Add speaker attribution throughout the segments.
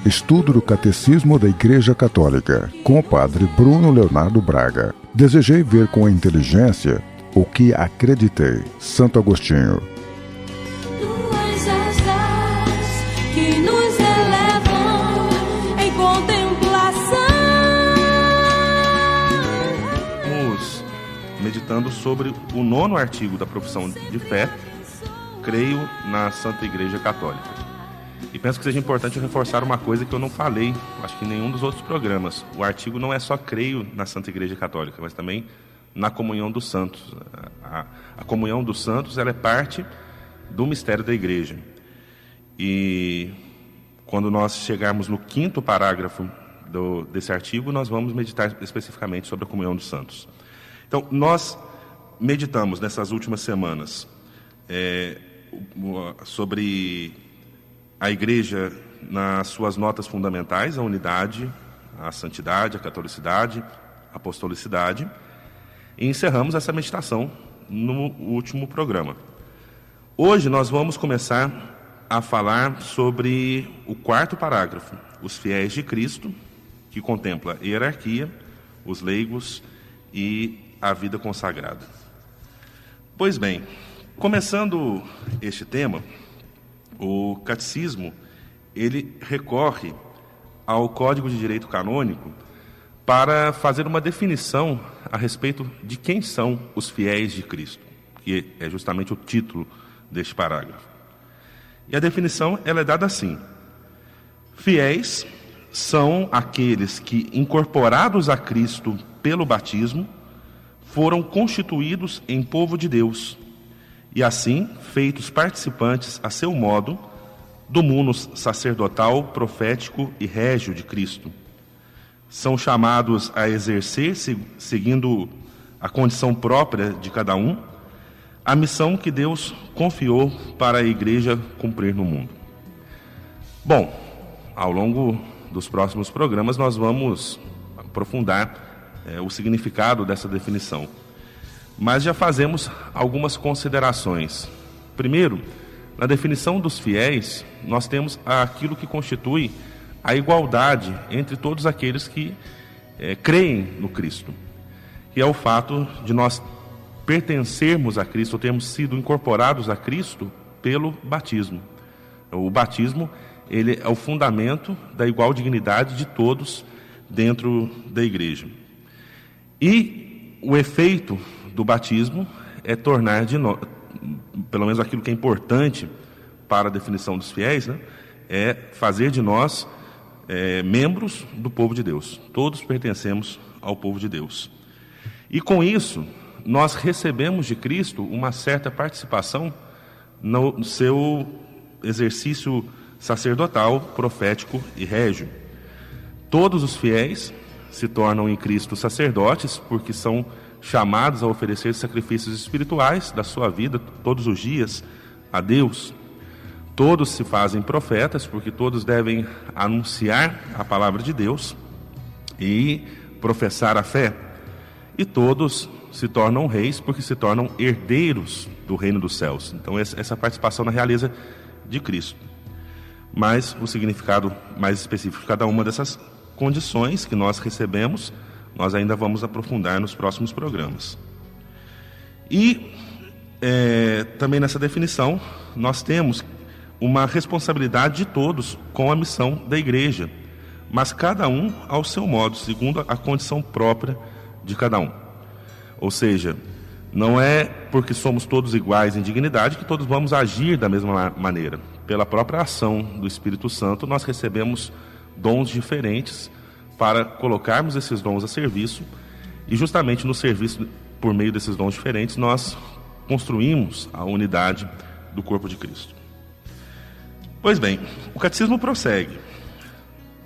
Speaker 1: Estudo do Catecismo da Igreja Católica, com o Padre Bruno Leonardo Braga. Desejei ver com a inteligência o que acreditei. Santo Agostinho.
Speaker 2: Tuas asas que nos elevam em contemplação.
Speaker 3: Estamos meditando sobre o 9º artigo da profissão de fé, creio na Santa Igreja Católica. E penso que seja importante reforçar uma coisa que eu não falei, acho que em nenhum dos outros programas. O artigo não é só creio na Santa Igreja Católica, mas também na comunhão dos santos. A comunhão dos santos, ela é parte do mistério da Igreja. E quando nós chegarmos no 5º parágrafo desse artigo, nós vamos meditar especificamente sobre a comunhão dos santos. Então, nós meditamos nessas últimas semanas sobre a Igreja nas suas notas fundamentais, a unidade, a santidade, a catolicidade, a apostolicidade, e encerramos essa meditação no último programa. Hoje nós vamos começar a falar sobre o 4º parágrafo, os fiéis de Cristo, que contempla a hierarquia, os leigos e a vida consagrada. Pois bem, começando este tema, o catecismo, ele recorre ao Código de Direito Canônico para fazer uma definição a respeito de quem são os fiéis de Cristo, que é justamente o título deste parágrafo. E a definição ela é dada assim: fiéis são aqueles que, incorporados a Cristo pelo batismo, foram constituídos em povo de Deus, e assim feitos participantes a seu modo do munus sacerdotal, profético e régio de Cristo. São chamados a exercer, seguindo a condição própria de cada um, a missão que Deus confiou para a Igreja cumprir no mundo. Bom, ao longo dos próximos programas nós vamos aprofundar o significado dessa definição. Mas já fazemos algumas considerações. Primeiro, na definição dos fiéis, nós temos aquilo que constitui a igualdade entre todos aqueles que creem no Cristo, que é o fato de nós pertencermos a Cristo, ou termos sido incorporados a Cristo pelo batismo. O batismo, ele é o fundamento da igual dignidade de todos dentro da Igreja. E o efeito do batismo é tornar de nós, pelo menos aquilo que é importante para a definição dos fiéis, né, é fazer de nós membros do povo de Deus. Todos pertencemos ao povo de Deus. E com isso, nós recebemos de Cristo uma certa participação no seu exercício sacerdotal, profético e régio. Todos os fiéis se tornam em Cristo sacerdotes, porque são chamados a oferecer sacrifícios espirituais da sua vida todos os dias a Deus. Todos se fazem profetas, porque todos devem anunciar a palavra de Deus e professar a fé. E todos se tornam reis, porque se tornam herdeiros do reino dos céus. Então essa participação na realeza de Cristo. Mas o significado mais específico de cada uma dessas condições que nós recebemos, nós ainda vamos aprofundar nos próximos programas. E também nessa definição, nós temos uma responsabilidade de todos com a missão da Igreja, mas cada um ao seu modo, segundo a condição própria de cada um. Ou seja, não é porque somos todos iguais em dignidade que todos vamos agir da mesma maneira. Pela própria ação do Espírito Santo, nós recebemos dons diferentes para colocarmos esses dons a serviço, e justamente no serviço, por meio desses dons diferentes, nós construímos a unidade do corpo de Cristo. Pois bem, o catecismo prossegue.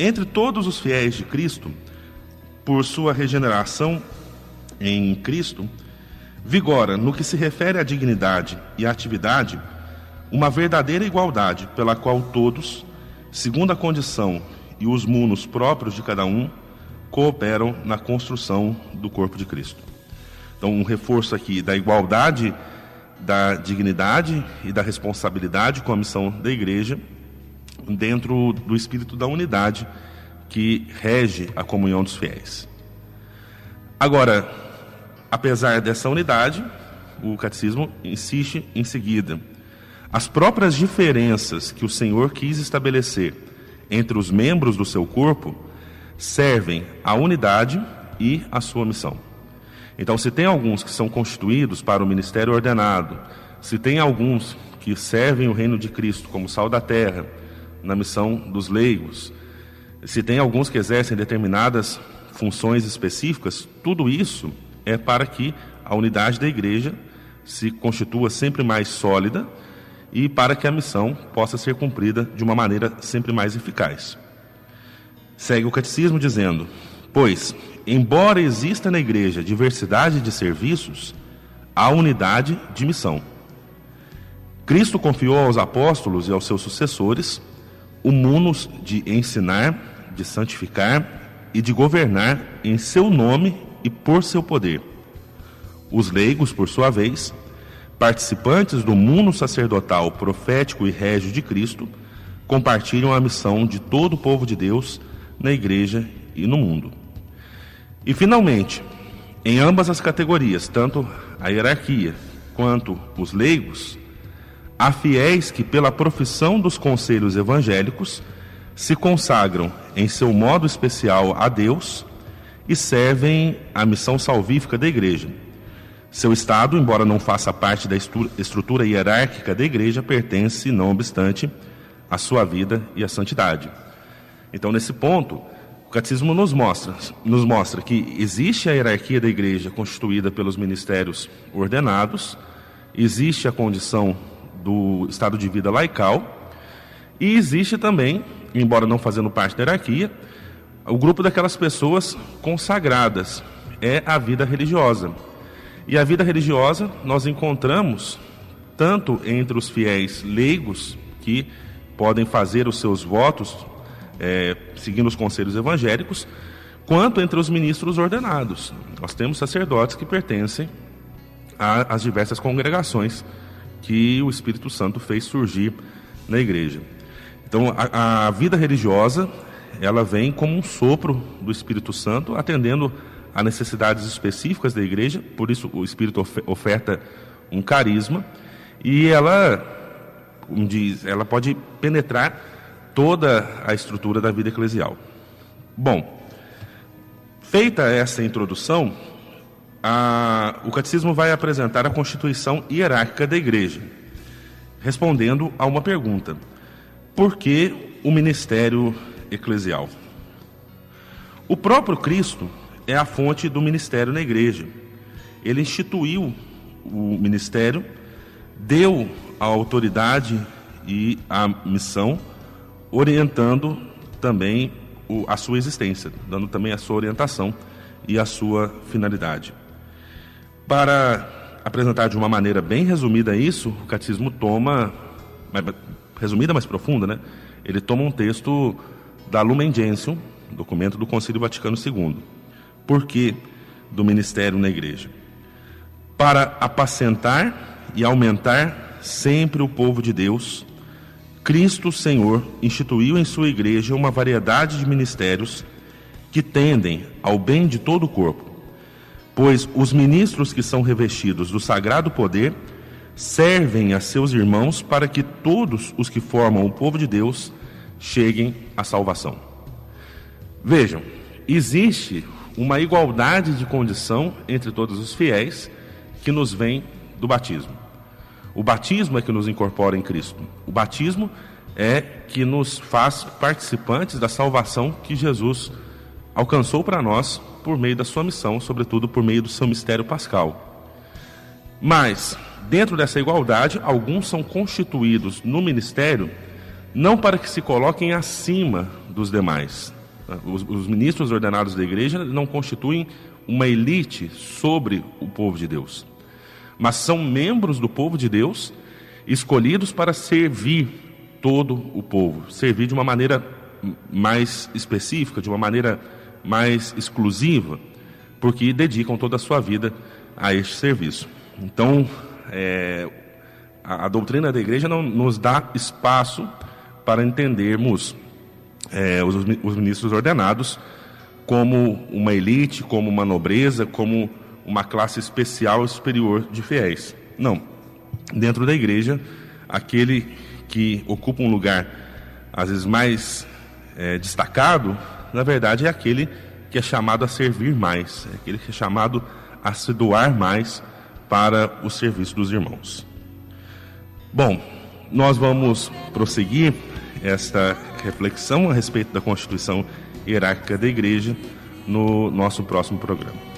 Speaker 3: Entre todos os fiéis de Cristo, por sua regeneração em Cristo, vigora, no que se refere à dignidade e à atividade, uma verdadeira igualdade pela qual todos, segundo a condição e os munus próprios de cada um, cooperam na construção do corpo de Cristo. Então, um reforço aqui da igualdade, da dignidade e da responsabilidade com a missão da Igreja, dentro do espírito da unidade que rege a comunhão dos fiéis. Agora, apesar dessa unidade, o catecismo insiste em seguida: as próprias diferenças que o Senhor quis estabelecer entre os membros do seu corpo servem à unidade e à sua missão. Então, se tem alguns que são constituídos para o ministério ordenado, se tem alguns que servem o reino de Cristo como sal da terra, na missão dos leigos, se tem alguns que exercem determinadas funções específicas, tudo isso é para que a unidade da igreja se constitua sempre mais sólida e para que a missão possa ser cumprida de uma maneira sempre mais eficaz. Segue o catecismo dizendo: pois, embora exista na igreja diversidade de serviços, há unidade de missão. Cristo confiou aos apóstolos e aos seus sucessores o munus de ensinar, de santificar e de governar em seu nome e por seu poder. Os leigos, por sua vez, participantes do munus sacerdotal, profético e régio de Cristo, compartilham a missão de todo o povo de Deus na igreja e no mundo. E, finalmente, em ambas as categorias, tanto a hierarquia quanto os leigos, há fiéis que, pela profissão dos conselhos evangélicos, se consagram em seu modo especial a Deus e servem a missão salvífica da igreja. Seu estado, embora não faça parte da estrutura hierárquica da igreja, pertence, não obstante, à sua vida e à santidade. Então, nesse ponto, o catecismo nos mostra que existe a hierarquia da igreja constituída pelos ministérios ordenados, existe a condição do estado de vida laical e existe também, embora não fazendo parte da hierarquia, o grupo daquelas pessoas consagradas, é a vida religiosa. E a vida religiosa nós encontramos tanto entre os fiéis leigos, que podem fazer os seus votos seguindo os conselhos evangélicos, quanto entre os ministros ordenados. Nós temos sacerdotes que pertencem às diversas congregações que o Espírito Santo fez surgir na igreja. Então, a vida religiosa, ela vem como um sopro do Espírito Santo, atendendo a necessidades específicas da igreja, por isso o Espírito oferta um carisma, e ela, como diz, ela pode penetrar toda a estrutura da vida eclesial. Bom, feita essa introdução, o catecismo vai apresentar a constituição hierárquica da igreja, respondendo a uma pergunta: por que o ministério eclesial? O próprio Cristo é a fonte do ministério na igreja. Ele instituiu o ministério, deu a autoridade e a missão, orientando também a sua existência, dando também a sua orientação e a sua finalidade. Para apresentar de uma maneira bem resumida isso, o catecismo toma, resumida, mas profunda, né? Ele toma um texto da Lumen Gentium, documento do Concílio Vaticano II. Por que do ministério na igreja? Para apacentar e aumentar sempre o povo de Deus, Cristo Senhor instituiu em sua igreja uma variedade de ministérios que tendem ao bem de todo o corpo, pois os ministros que são revestidos do sagrado poder servem a seus irmãos para que todos os que formam o povo de Deus cheguem à salvação. Vejam, existe uma igualdade de condição entre todos os fiéis que nos vem do batismo. O batismo é que nos incorpora em Cristo. O batismo é que nos faz participantes da salvação que Jesus alcançou para nós por meio da sua missão, sobretudo por meio do seu mistério pascal. Mas, dentro dessa igualdade, alguns são constituídos no ministério não para que se coloquem acima dos demais. Os ministros ordenados da igreja não constituem uma elite sobre o povo de Deus, mas são membros do povo de Deus, escolhidos para servir todo o povo, servir de uma maneira mais específica, de uma maneira mais exclusiva, porque dedicam toda a sua vida a este serviço. Então, a doutrina da igreja não nos dá espaço para entendermos os ministros ordenados como uma elite, como uma nobreza, como uma classe especial e superior de fiéis. Não. Dentro da igreja, aquele que ocupa um lugar, às vezes mais destacado, na verdade é aquele que é chamado a servir mais, é aquele que é chamado a se doar mais para o serviço dos irmãos. Bom, nós vamos prosseguir esta reflexão a respeito da Constituição Hierárquica da Igreja no nosso próximo programa.